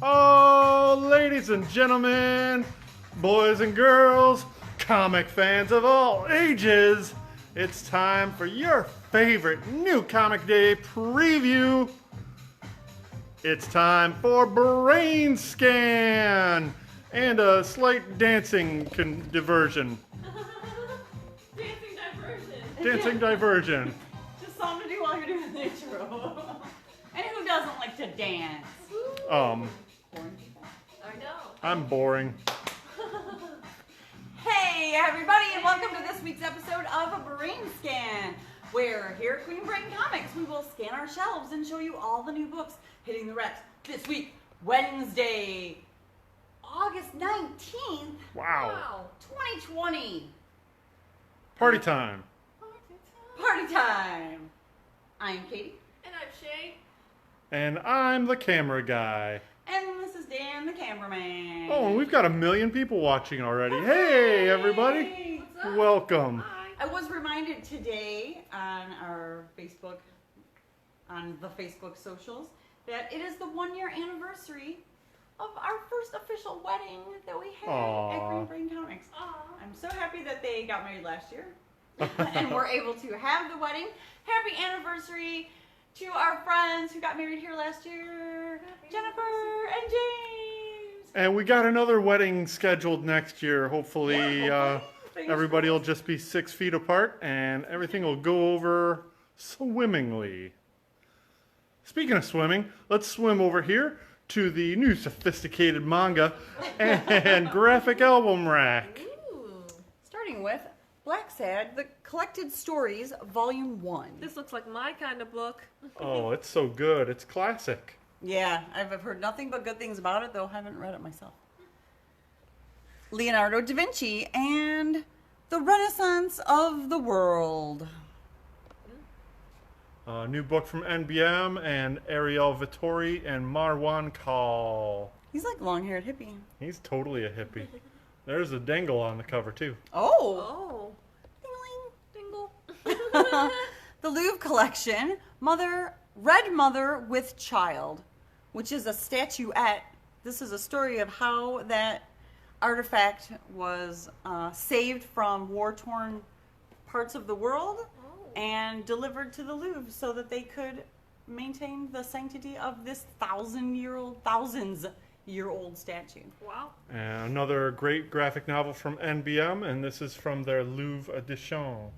Oh, ladies and gentlemen, boys and girls, comic fans of all ages, it's time for your favorite New Comic Day preview. It's time for BrainScan and a slight dancing diversion. Dancing diversion. Just something to do while you're doing the intro. And who doesn't like to dance? I know. I'm boring. Hey everybody, and welcome to this week's episode of BrainScan, where here at Queen Brain Comics we will scan our shelves and show you all the new books hitting the reps this week, Wednesday, August 19th. Wow. 2020. Party time. Party time. I'm Katie. And I'm Shay. And I'm the camera guy. And this is Dan, the cameraman. Oh, and we've got 1 million people watching already. Hey, everybody. What's up? Welcome. Hi. I was reminded today on our Facebook, on the Facebook socials, that it is the 1-year anniversary of our first official wedding that we had at Queen Brain Comics. Aw. I'm so happy that they got married last year and we're able to have the wedding. Happy anniversary to our friends who got married here last year, Jennifer and James. And we got another wedding scheduled next year. Hopefully, everybody will just be 6 feet apart and everything will go over swimmingly. Speaking of swimming, let's swim over here to the new sophisticated manga and graphic album rack. Ooh. Starting with Black Sad, The Collected Stories, Volume 1. This looks like my kind of book. Oh, it's so good. It's classic. Yeah, I've heard nothing but good things about it, though I haven't read it myself. Leonardo da Vinci and The Renaissance of the World. A new book from NBM and Ariel Vittori and Marwan Kal. He's like long-haired hippie. He's totally a hippie. There's a dangle on the cover, too. Oh. Ding-a-ling. Dingle. The Louvre Collection, Red Mother with Child, which is a statuette. This is a story of how that artifact was saved from war-torn parts of the world and delivered to the Louvre so that they could maintain the sanctity of this thousands-year-old statue. Wow. And another great graphic novel from NBM, and this is from their Louvre edition.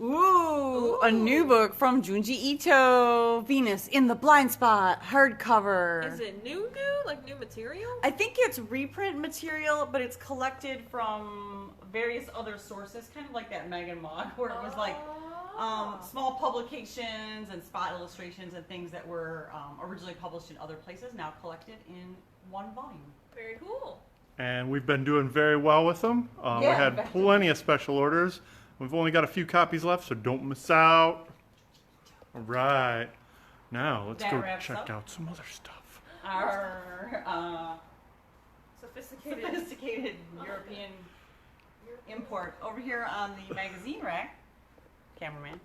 Ooh, a new book from Junji Ito, Venus in the Blind Spot, hardcover. Is it new? Like new material? I think it's reprint material, but it's collected from various other sources, kind of like that Megan Mog, where it was like small publications and spot illustrations and things that were originally published in other places, now collected in one volume. Very cool. And we've been doing very well with them. We had plenty of special orders. We've only got a few copies left, so don't miss out. All right. Now, let's go check out some other stuff. Our Sophisticated. European import over here on the magazine rack, cameraman.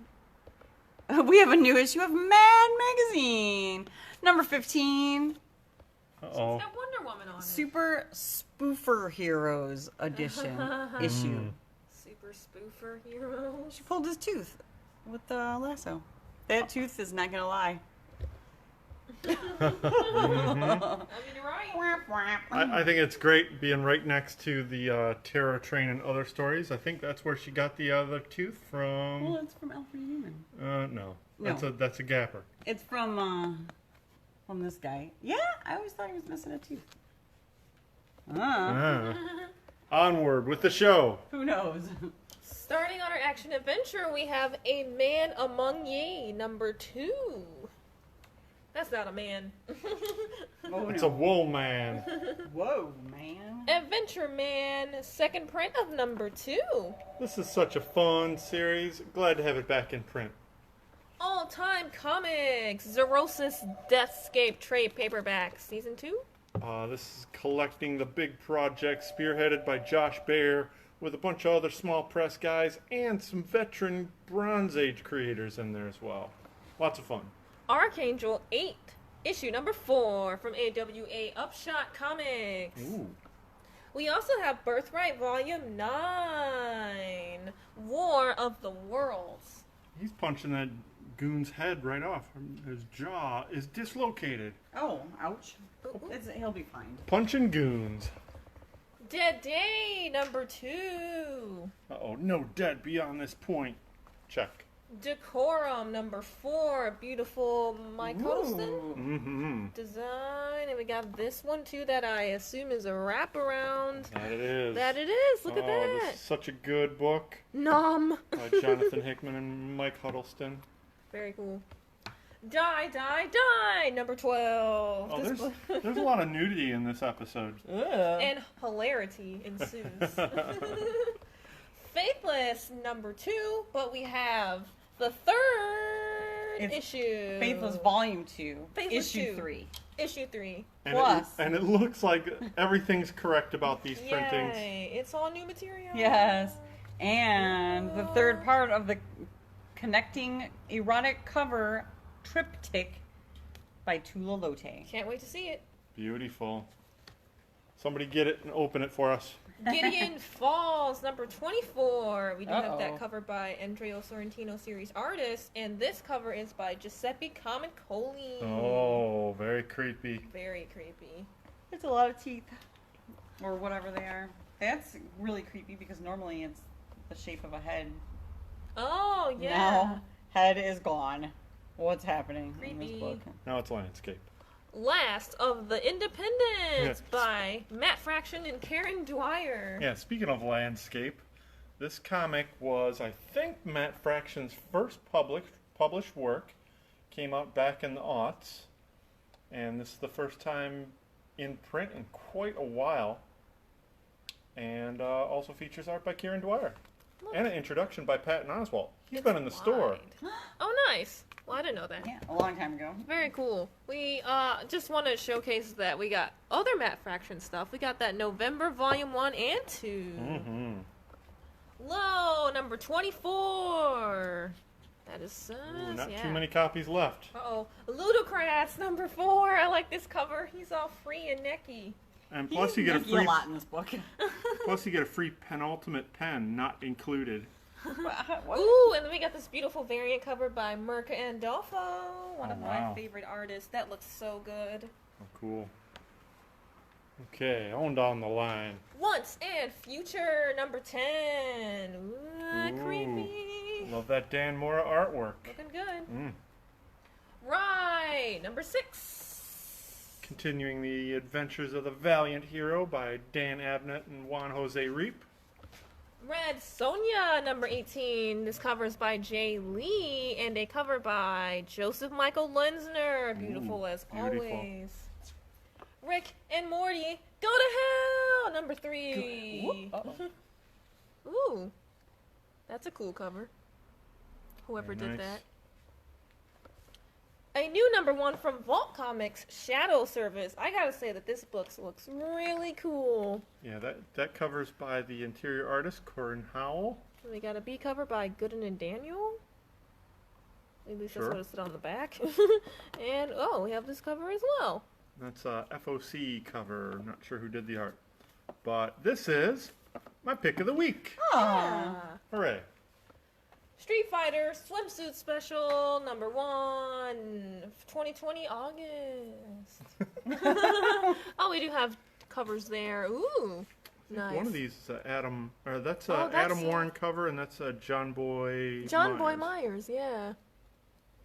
We have a new issue of Mad Magazine, number 15. Uh-oh. It's got Wonder Woman on it. Super Spoofer Heroes edition issue. Super spoofer heroes. She pulled his tooth with the lasso. That tooth is not gonna lie. I mean, you're right. I think it's great being right next to the Terror Train and other stories. I think that's where she got the other tooth from. Well, it's from Alfred Newman. No. That's a gapper. It's from this guy. Yeah, I always thought he was missing a tooth. Onward with the show. Who knows? Starting on our action adventure, we have A Man Among Ye, number 2. That's not a man. Oh, It's no. a wool man. Whoa, man. Adventure Man, second print of number 2. This is such a fun series. Glad to have it back in print. All-time comics, Zerosis Deathscape trade paperback, season 2. This is collecting the big project spearheaded by Josh Baer with a bunch of other small press guys and some veteran Bronze Age creators in there as well. Lots of fun. Archangel 8, issue number 4 from AWA Upshot Comics. Ooh. We also have Birthright Volume 9, War of the Worlds. He's punching that goon's head right off. His jaw is dislocated. Oh, ouch. Ooh, ooh. He'll be fine. Punching goons. Dead Day number 2. Uh-oh, no dead beyond this point. Check. Decorum number 4. Beautiful Mike Huddleston Mm-hmm. design. And we got this one too that I assume is a wraparound. That it is. That it is. Look at This that. is such a good book Nom. by Jonathan Hickman and Mike Huddleston. Very cool. Die, die, die. Number 12. Oh, This book- there's a lot of nudity in this episode. and hilarity ensues. Faithless number 2, but we have the third It's issue. Faithless Volume 2, Faithless Issue 2. 3. Issue 3. And Plus. it looks like everything's correct about these printings. Yay! It's all new material. Yes. And the third part of the connecting erotic cover triptych by Tula Lotte. Can't wait to see it. Beautiful. Somebody get it and open it for us. Gideon Falls number 24. We do have Uh-oh. that cover by Andrea Sorrentino series artist, and this cover is by Giuseppe Camuncoli. Oh, very creepy. Very creepy. It's a lot of teeth. Or whatever they are. That's really creepy because normally it's the shape of a head. Oh yeah. Now, head is gone. What's happening in this Creepy. book? Now it's landscape. Last of the Independents Yeah. by Matt Fraction and Karen Dwyer. Yeah, speaking of landscape, this comic was, I think, Matt Fraction's first published work. Came out back in the aughts. And this is the first time in print in quite a while. And also features art by Karen Dwyer. Look. And an introduction by Patton Oswalt. He's It's been in the store. wide. Oh, nice. Well, I didn't know that. Yeah, a long time ago. Very cool. We just want to showcase that we got other Matt Fraction stuff. We got that November Volume 1 and 2. Mm-hmm. Low, number 24. That is Not yeah. too many copies left. Uh-oh. Ludocrats, number 4. I like this cover. He's all free and necky. And plus He's you get a necky free lot in this book. plus you get a free penultimate pen not included. What? Ooh, and then we got this beautiful variant cover by Mirka Andolfo, one of wow. my favorite artists. That looks so good. Oh, cool. Okay, on down the line. Once and Future, number 10. Ooh, Ooh. creepy. Love that Dan Mora artwork. Looking good. Mm. Right, number 6. Continuing the adventures of the valiant hero by Dan Abnett and Juan Jose Reap. Red Sonja, number 18. This cover is by Jay Lee, and a cover by Joseph Michael Lenzner. Beautiful as beautiful. always. Rick and Morty, go to hell, number 3. Ooh, that's a cool cover. Whoever Very did nice. that. A new number 1 from Vault Comics, Shadow Service. I gotta say that this book looks really cool. Yeah, that cover's by the interior artist Corin Howell. And we got a B cover by Gooden and Daniel. At least Sure. that's what it said on the back. And, oh, we have this cover as well. That's a FOC cover. I'm not sure who did the art. But this is my pick of the week. Aw. Hooray. Street Fighter Swimsuit Special, number 1, 2020, August. Oh, we do have covers there. Ooh, nice. One of these is Adam, or that's Oh, that's, Adam Warren cover, and that's John Boy John Myers. Boy Myers, yeah.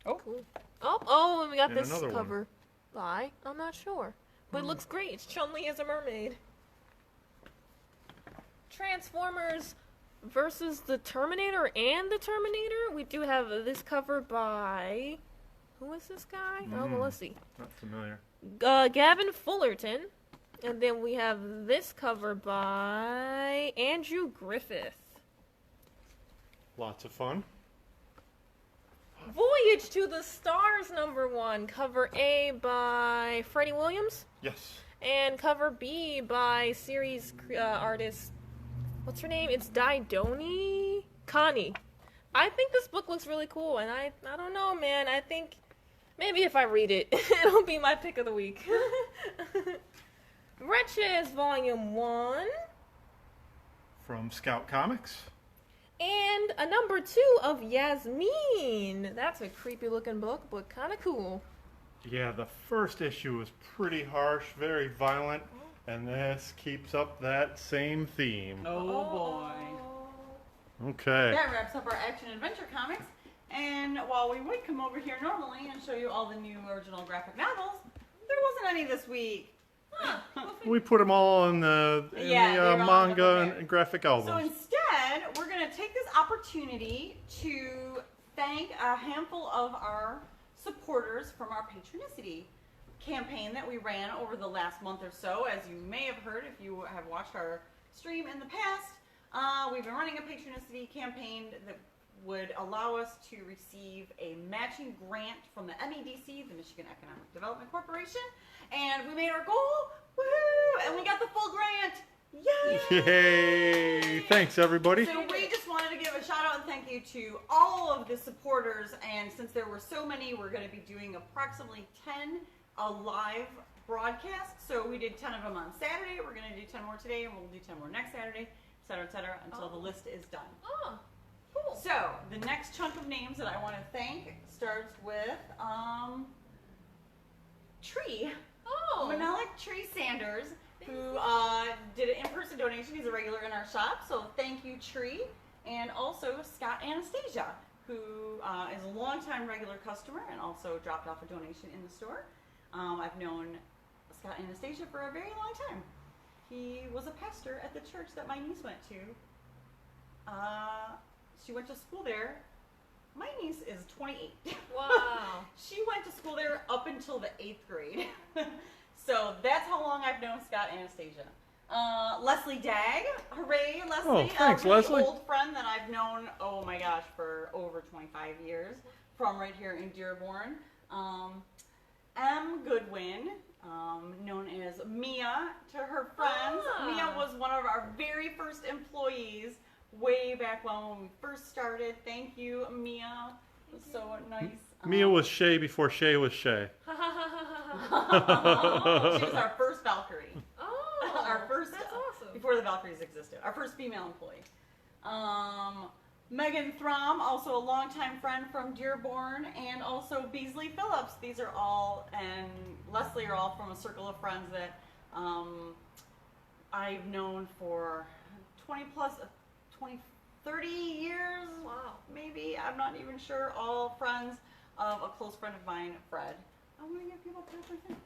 Oh. Cool. Oh, and we got And this another one. cover by, I'm not sure. But it looks great. It's Chun-Li as a mermaid. Transformers versus the Terminator and the Terminator. We do have this cover by, who is this guy? Oh, well, let's see. Not familiar. Gavin Fullerton. And then we have this cover by Andrew Griffith. Lots of fun. Voyage to the Stars, number 1. Cover A by Freddie Williams. Yes. And cover B by series artist, what's her name? It's Didoni Connie. I think this book looks really cool, and I don't know, man. I think Maybe if I read it, it'll be my pick of the week. Wretches Volume 1. From Scout Comics. And a number 2 of Yasmin. That's a creepy looking book, but kind of cool. Yeah, the first issue was pretty harsh, very violent, and this keeps up that same theme. Oh boy. Okay. That wraps up our action adventure comics. And while we would come over here normally and show you all the new original graphic novels, there wasn't any this week. We put them all in the manga and graphic albums. So instead, we're going to take this opportunity to thank a handful of our supporters from our Patronicity campaign that we ran over the last month or so. As you may have heard if you have watched our stream in the past, we've been running a Patronicity campaign that would allow us to receive a matching grant from the MEDC, the Michigan Economic Development Corporation, and we made our goal, woohoo, and we got the full grant. Yay! Yay! Thanks, everybody. So we just wanted to give a shout out and thank you to all of the supporters, and since there were so many, we're going to be doing approximately 10 live broadcasts. So we did 10 of them on Saturday, we're going to do 10 more today, and we'll do 10 more next Saturday, et cetera, until the list is done. Oh, cool. So the next chunk of names that I want to thank starts with Tree. Oh. Menelik Tree Sanders, who did an in-person donation. He's a regular in our shop, so thank you, Tree. And also Scott Anastasia, who is a longtime regular customer and also dropped off a donation in the store. I've known Scott Anastasia for a very long time. He was a pastor at the church that my niece went to. She went to school there. My niece is 28. Wow. She went to school there up until the 8th grade. So that's how long I've known Scott Anastasia. Leslie Dagg. Hooray, Leslie. Oh, thanks, a really Leslie. old friend that I've known, oh my gosh, for over 25 years from right here in Dearborn. M. Goodwin, known as Mia to her friends. Mia was one of our very first employees way back when we first started. Thank you, Mia. It was so nice. Mia was Shay before Shay was Shay. She was our first Valkyrie. Oh, Our first, that's awesome. before the Valkyries existed. Our first female employee. Megan Throm, also a longtime friend from Dearborn, and also Beasley Phillips. These are all, and Leslie are all from a circle of friends that I've known for 30 years, Wow. maybe. I'm not even sure. All friends of a close friend of mine, Fred. I'm going to give people proper thanks.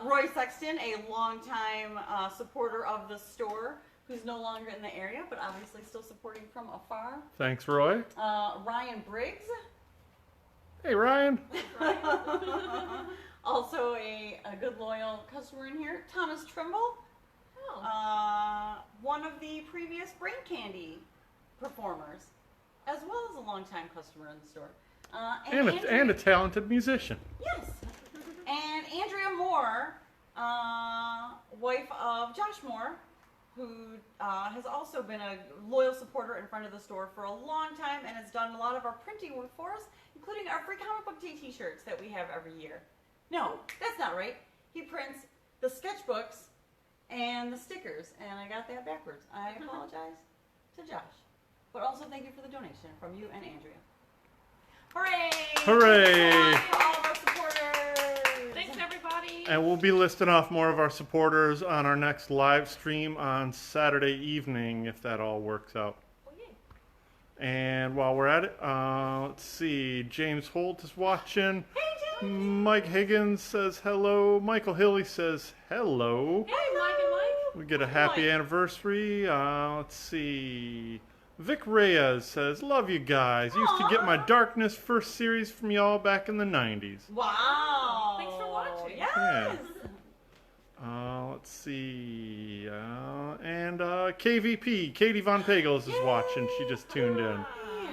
Roy Sexton, a longtime supporter of the store, who's no longer in the area, but obviously still supporting from afar. Thanks, Roy. Ryan Briggs. Hey, Ryan. Also a good loyal customer in here. Thomas Trimble. Oh. One of the previous Brain Candy performers, as well as a longtime customer in the store. And a talented musician. Yes. And Andrea Moore, wife of Josh Moore, who has also been a loyal supporter in front of the store for a long time and has done a lot of our printing work for us, including our free comic book day t-shirts that we have every year. No, that's not right. He prints the sketchbooks and the stickers, and I got that backwards. I apologize to Josh. But also thank you for the donation from you and Andrea. Hooray! Hooray! Thank you to all of our supporters! Thanks, everybody. And we'll be listing off more of our supporters on our next live stream on Saturday evening, if that all works out. Oh, yay. And while we're at it, let's see. James Holt is watching. Hey, James! Mike Higgins says hello. Michael Hilly says hello. Hey, Mike and Mike. We get a happy anniversary. Let's see. Vic Reyes says, love you guys. Used to get my Darkness first series from y'all back in the 90s. Wow! Thanks for watching. Yes! Yeah. Let's see. And KVP, Katie Von Pagels is watching. She just tuned in.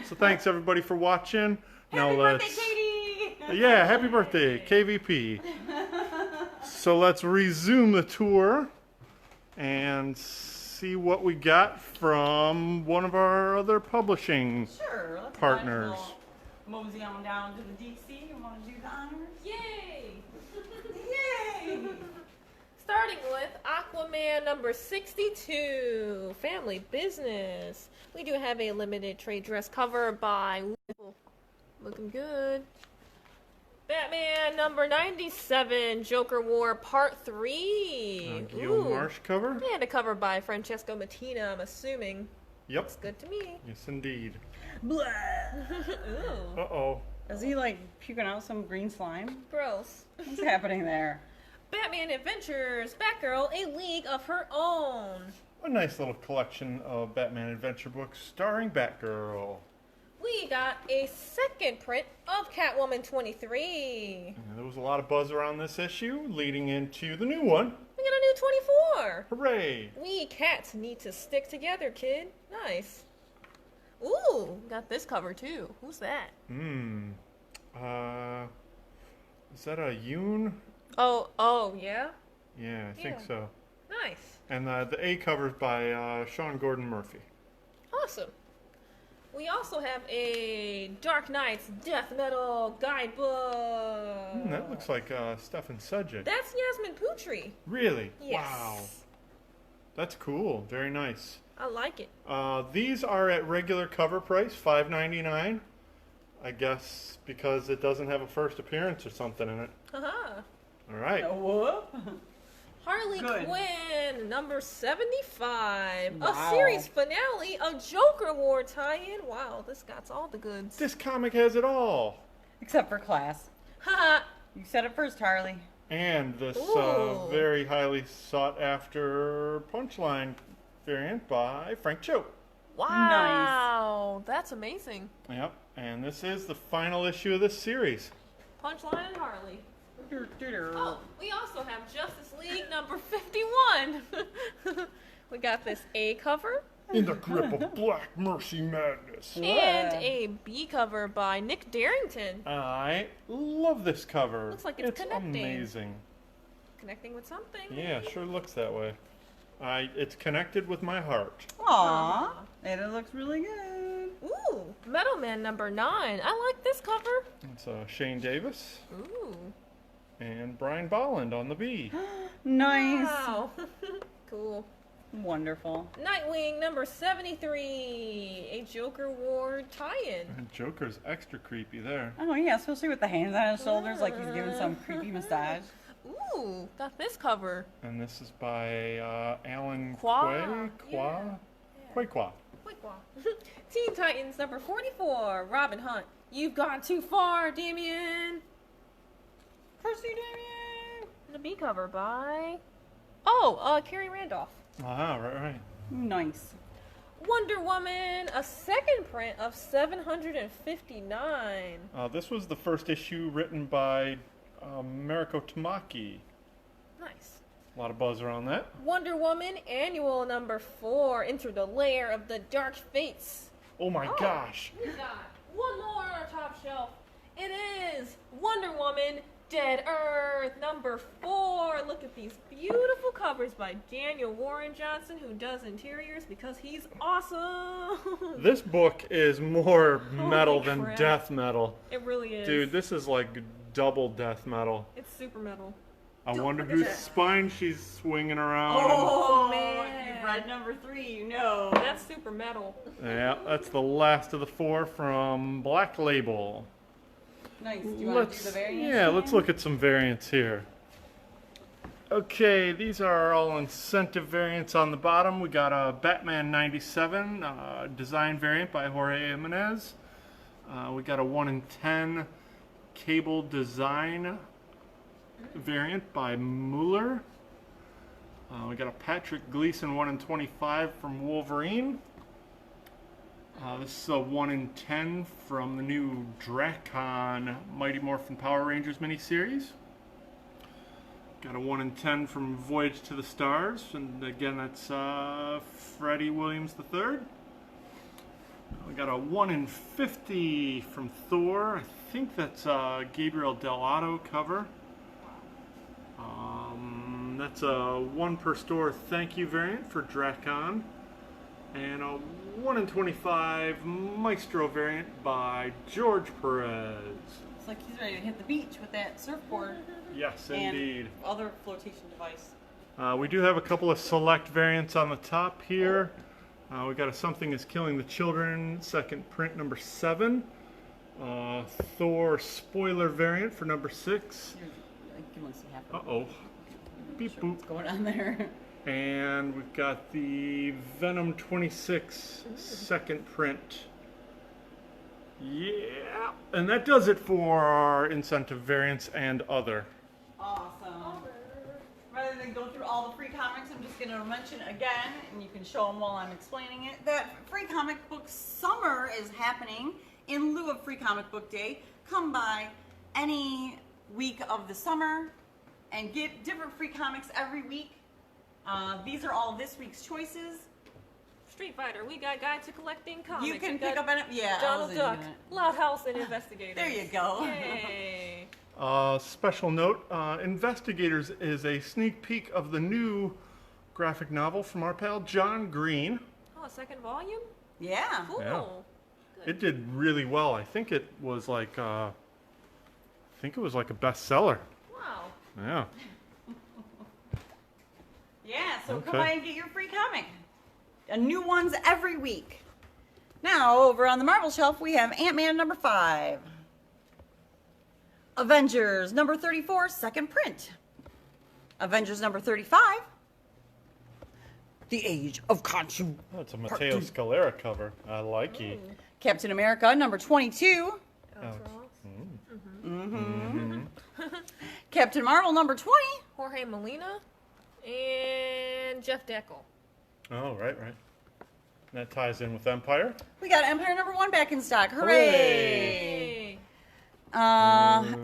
So thanks everybody for watching. Happy Now birthday, Katie! Yeah, happy birthday, KVP. So let's resume the tour and see what we got from one of our other publishing Sure, let's partners. mosey on down to the DC. You want to do the honors? Yay! Yay! Starting with Aquaman number 62, Family Business. We do have a limited trade dress cover by... Looking good. Batman number 97, Joker War Part 3. Guillaume Marsh cover? And a cover by Francesco Mattina, I'm assuming. Yep. Looks good to me. Yes, indeed. Blah. Ooh, Uh-oh. Is he like puking out some green slime? gross. What's happening there? Batman Adventures, Batgirl, A League of Her Own. A nice little collection of Batman adventure books starring Batgirl. We got a second print of Catwoman 23. And there was a lot of buzz around this issue, leading into the new one. We got a new 24. Hooray! We cats need to stick together, kid. Nice. Ooh, got this cover too. Who's that? Is that a Yoon? Oh, yeah? Yeah, I think Yeah. so. Nice. And the A cover's by Sean Gordon Murphy. Awesome. We also have a Dark Knight's Death Metal Guidebook. That looks like Stefan Sujic. That's Yasmin Putri. Really? Yes. Wow. That's cool. Very nice. I like it. These are at regular cover price, $5.99. I guess because it doesn't have a first appearance or something in it. Haha. All right. Whoop. Harley Good. Quinn, number 75. Wow. A series finale of Joker War tie-in. Wow, this got all the goods. This comic has it all. Except for class. Haha. You said it first, Harley. And this Ooh. very highly sought after Punchline variant by Frank Cho. Wow, that's amazing. Yep. And this is the final issue of this series. Punchline and Harley. Doo-doo-doo. Oh, we also have Justice League number 51. We got this A cover In the grip of black mercy madness. and a B cover by Nick Darrington. I love this cover. Looks like it's connecting. Amazing. Connecting with something. Yeah, sure looks that way. It's connected with my heart. Aw. And it looks really good. Ooh, Metal Man number 9. I like this cover. It's Shane Davis Ooh. and Brian Bolland on the B. Nice. Wow. Cool. Wonderful. Nightwing number 73. A Joker War tie-in. And Joker's extra creepy there. Oh, yeah, especially with the hands on his shoulders like he's giving some creepy massage. Ooh, got this cover. And this is by Alan Kwa. Kwa. Quick walk. Teen Titans number 44. Robin Hunt. You've gone too far, Damien. Percy Damien. The B cover by... Carrie Randolph. Ah, right. Nice. Wonder Woman, a second print of 759. This was the first issue written by Mariko Tamaki. Nice. A lot of buzz around that. Wonder Woman, annual number 4, Enter the Lair of the Dark Fates. Oh my gosh. We got one more on our top shelf. It is Wonder Woman, Dead Earth, number 4. Look at these beautiful covers by Daniel Warren Johnson, who does interiors because he's awesome. This book is more metal than crap. death metal. It really is. Dude, this is like double death metal. It's super metal. I wonder look at whose that. spine she's swinging around. Oh, man. You've read number 3, you know. That's super metal. Yeah, that's the last of the 4 from Black Label. Nice. Do you want to do the variants? Yeah, let's look at some variants here. Okay, these are all incentive variants on the bottom. We got a Batman 97 design variant by Jorge Jimenez. We got a 1 in 10 cable design variant by Mueller. We got a Patrick Gleason 1 in 25 from Wolverine. This is a 1 in 10 from the new Dracon Mighty Morphin Power Rangers miniseries. Got a 1 in 10 from Voyage to the Stars, and again that's Freddie Williams III. We got a 1 in 50 from Thor. I think that's Gabriel Dell'Otto cover. That's a 1 per store thank you variant for Dracon. And a 1 in 25 Maestro variant by George Perez. It's like he's ready to hit the beach with that surfboard. Yes, and indeed. Other flotation device. We do have a couple of select variants on the top here. We got a Something is Killing the Children, second print, number 7. Thor spoiler variant for number 6. You want to see half of it. Uh-oh. Beep boop. What's going on there? And we've got the Venom 26 second print. Yeah. And that does it for our incentive variants and other. Awesome. Rather than go through all the free comics, I'm just going to mention again, and you can show them while I'm explaining it, that Free Comic Book Summer is happening in lieu of Free Comic Book Day. Come by any week of the summer and get different free comics every week. These are all this week's choices. Street Fighter, we got Guide to Collecting Comics. You can pick up any, yeah. Donald Duck, Loud House, and Investigators. There you go. Yay. Special note, Investigators is a sneak peek of the new graphic novel from our pal John Green. Oh, a second volume? Yeah. Cool. Yeah. Good. It did really well. I think it was like a bestseller. Wow. Yeah. Yeah, so Okay. come by and get your free comic. New ones every week. Now, over on the Marvel shelf, we have Ant-Man number 5. Avengers number 34, second print. Avengers number 35. The Age of Khonshu. That's a Matteo Scalera cover. I like it. Captain America number 22. Captain Marvel number 20. Jorge Molina and Jeff Deckel. Oh, right. That ties in with Empire. We got Empire number 1 back in stock. Hey. Hooray!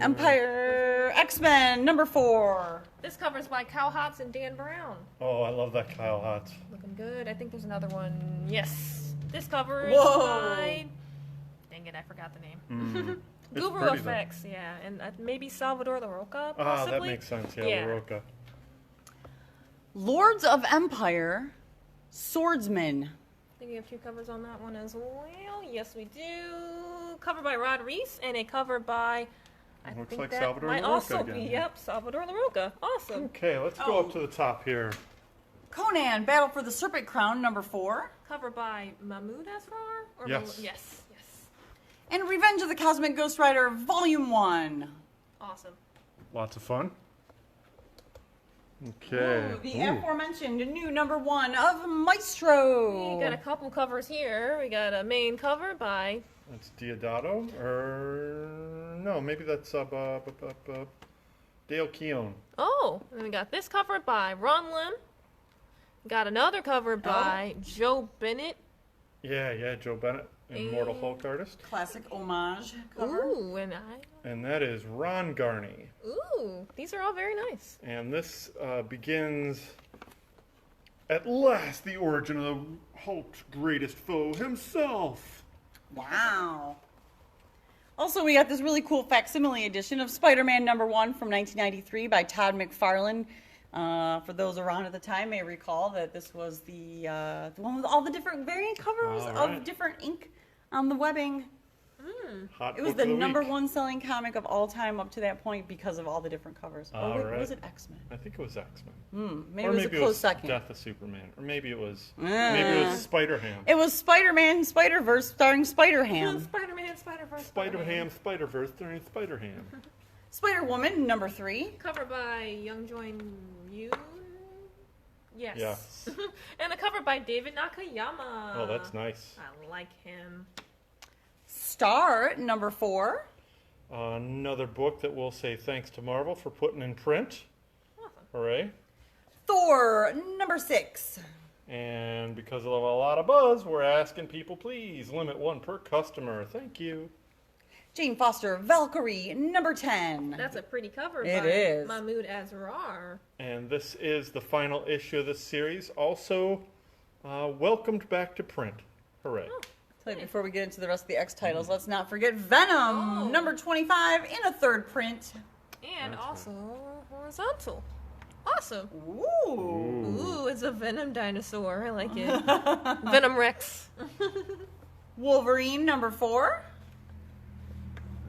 Empire X-Men number 4. This cover's by Kyle Hotz and Dan Brown. Oh, I love that Kyle Hotz. Looking good. I think there's another one. Yes. This cover is Whoa. by... Dang it, I forgot the name. It's Guru pretty, Effects, yeah. And maybe Salvador LaRocca, possibly? Ah, that makes sense. Yeah, LaRocca. Lords of Empire Swordsman. I think we have 2 covers on that one as well. Yes, we do. Cover by Rod Reese and a cover by... I Looks think like that Salvador might LaRocca also again. be, yep, Salvador LaRocca. Awesome. Okay, let's go up to the top here. Conan Battle for the Serpent Crown number 4. Cover by Mahmoud Asrar? Or Yes. Yes. And Revenge of the Cosmic Ghost Rider Volume 1. Awesome. Lots of fun. Okay. Ooh, the aforementioned new number 1 of Maestro. We got a couple covers here. We got a main cover by... That's Diodato, or no, maybe that's Dale Keown. Oh, and we got this cover by Ron Lim. Got another cover by Joe Bennett. Yeah, Joe Bennett, Immortal Hulk artist. Classic homage cover. Ooh, And that is Ron Garney. Ooh, these are all very nice. And this begins, at last, the origin of the Hulk's greatest foe himself. Wow. Also, we got this really cool facsimile edition of Spider-Man number 1 from 1993 by Todd McFarlane. For those around at the time may recall that this was the one with all the different variant covers of different ink on the webbing. Hot It was book the of the number week. 1 selling comic of all time up to that point because of all the different covers. Or was it X-Men? I think it was X-Men. Maybe it was a close second. Death of Superman, or maybe it was Spider-Ham. It was Spider-Man Spider-Verse starring Spider-Ham. Spider-Man, Spider-Verse, Spider-Ham, Spider-Verse during Spider-Ham. Spider-Woman number 3. Cover by Young Join Yoon. Yes. Yes. And a cover by David Nakayama. Oh, that's nice. I like him. Star number 4. Another book that we'll say thanks to Marvel for putting in print. Awesome. Hooray. Thor number 6. And because of a lot of buzz, we're asking people, please limit 1 per customer. Thank you. Jane Foster Valkyrie number 10. That's a pretty cover It by is. Mahmoud Asrar. And this is the final issue of this series. Also, welcomed back to print. Hooray. So before we get into the rest of the X titles, let's not forget Venom number 25 in a 3rd print. And That's also horizontal. Awesome. Awesome. Ooh. Ooh, it's a Venom dinosaur. I like it. Venom Rex. Wolverine number 4.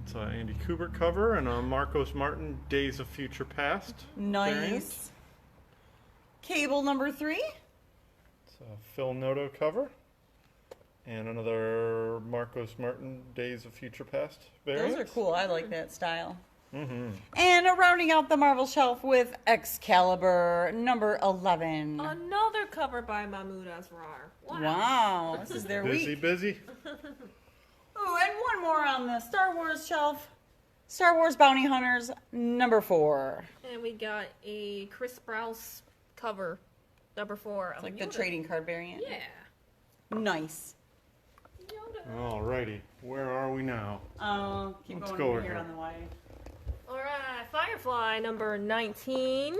It's an Andy Kubert cover and a Marcos Martin Days of Future Past variant. Nice. Cable number 3. It's a Phil Noto cover and another Marcos Martin Days of Future Past variant. Those are cool. I like that style. Mm-hmm. And rounding out the Marvel shelf with Excalibur number 11. Another cover by Mahmoud Asrar. Wow, this is their week. Busy. Ooh, and one more on the Star Wars shelf. Star Wars Bounty Hunters number 4. And we got a Chris Sprouse cover, number 4. It's like the trading card variant. Yeah. Nice. Yoda. Alrighty, where are we now? Keep Let's going go here here. on the way. Alright, Firefly number 19.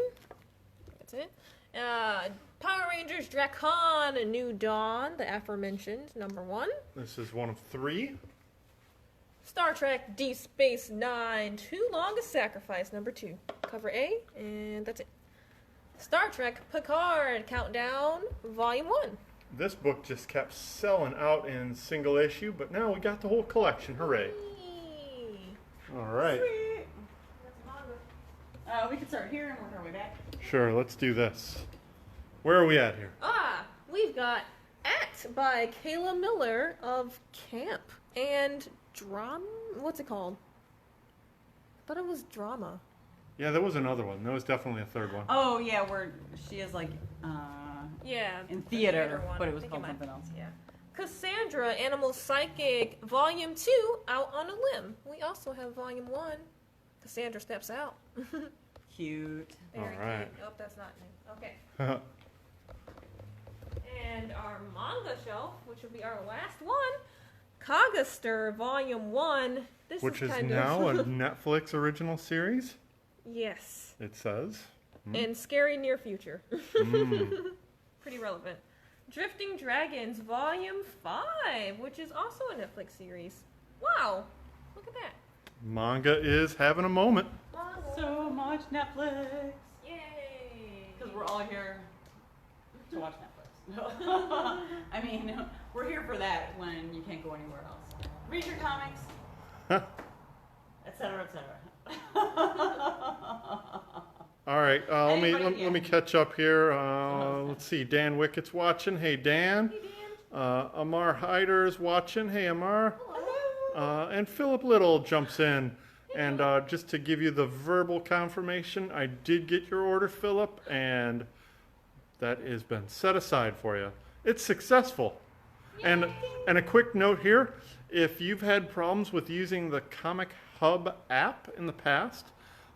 That's it. Power Rangers Dracon, A New Dawn, the aforementioned, number 1. This is one of 3. Star Trek Deep Space Nine, Too Long a Sacrifice, number 2. Cover A, and that's it. Star Trek Picard Countdown, Volume 1. This book just kept selling out in single issue, but now we got the whole collection. Hooray. Yay. Alright. Sweet. We can start here and work our way back. Sure, let's do this. Where are we at here? We've got Act by Kayla Miller of Camp and Drama. What's it called? I thought it was Drama. Yeah, there was another one. There was definitely a third one. Oh, yeah, where she is like Yeah. in the theater, one. but it was I think called might- something else. Yeah. Cassandra, Animal Psychic, Volume 2, Out on a Limb. We also have Volume 1. Cassandra steps out. Cute. Very Alright. cute. Oh, that's not new. Okay. And our manga shelf, which will be our last one, Kagaster Volume 1. This Which is kind now of a Netflix original series, yes. it says. And Scary Near Future. Mm. Pretty relevant. Drifting Dragons Volume 5, which is also a Netflix series. Wow. Look at that. Manga is having a moment. So much Netflix. Yay. Because we're all here to watch Netflix. I mean, we're here for that when you can't go anywhere else. Read your comics, etc., etc. All right, Anybody- let me catch up here. Let's see, Dan Wickett's watching. Hey, Dan. Hey, Dan. Amar Hyder's watching. Hey, Amar. Hello. And Philip Little jumps in. And just to give you the verbal confirmation, I did get your order, Philip, and that has been set aside for you. It's successful. And a quick note here, if you've had problems with using the Comic Hub app in the past,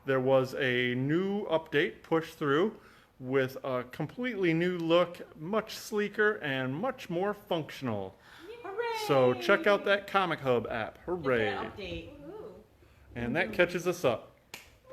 there was a new update pushed through with a completely new look, much sleeker and much more functional. Hooray! So check out that Comic Hub app. Hooray. Get that update. Ooh. And that catches us up.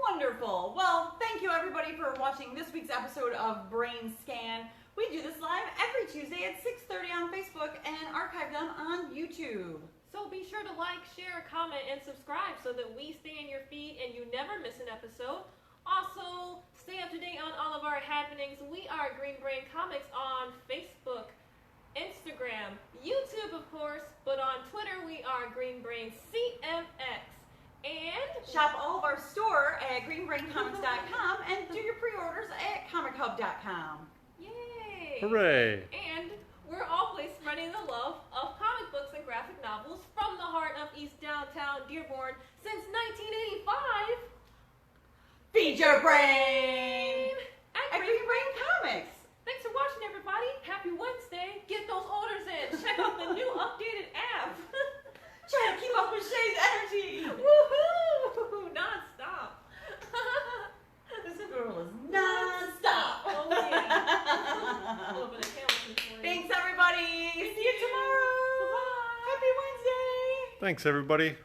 Wonderful. Well, thank you everybody for watching this week's episode of BrainScan. We do this live every Tuesday at 6:30 on Facebook and archive them on YouTube. So be sure to like, share, comment, and subscribe so that we stay in your feed and you never miss an episode. Also, stay up to date on all of our happenings. We are Green Brain Comics on Facebook, Instagram, YouTube, of course, but on Twitter we are Green Brain CMX. And Shop all of our store at greenbraincomics.com and do your pre-orders at comichub.com. yay! Hooray. And we're always spreading the love of comic books and graphic novels from the heart of East Downtown Dearborn since 1985. Feed your brain At at Green Brain Comics. Thanks for watching, everybody. Happy Wednesday. Get those orders in. Check out the new updated app. Try to keep up with Shay's energy. Woohoo! Non-stop. This girl is non-stop. Oh, yeah. A little bit of Hamilton for you. Thanks, everybody. See you tomorrow. Bye-bye. Happy Wednesday. Thanks, everybody.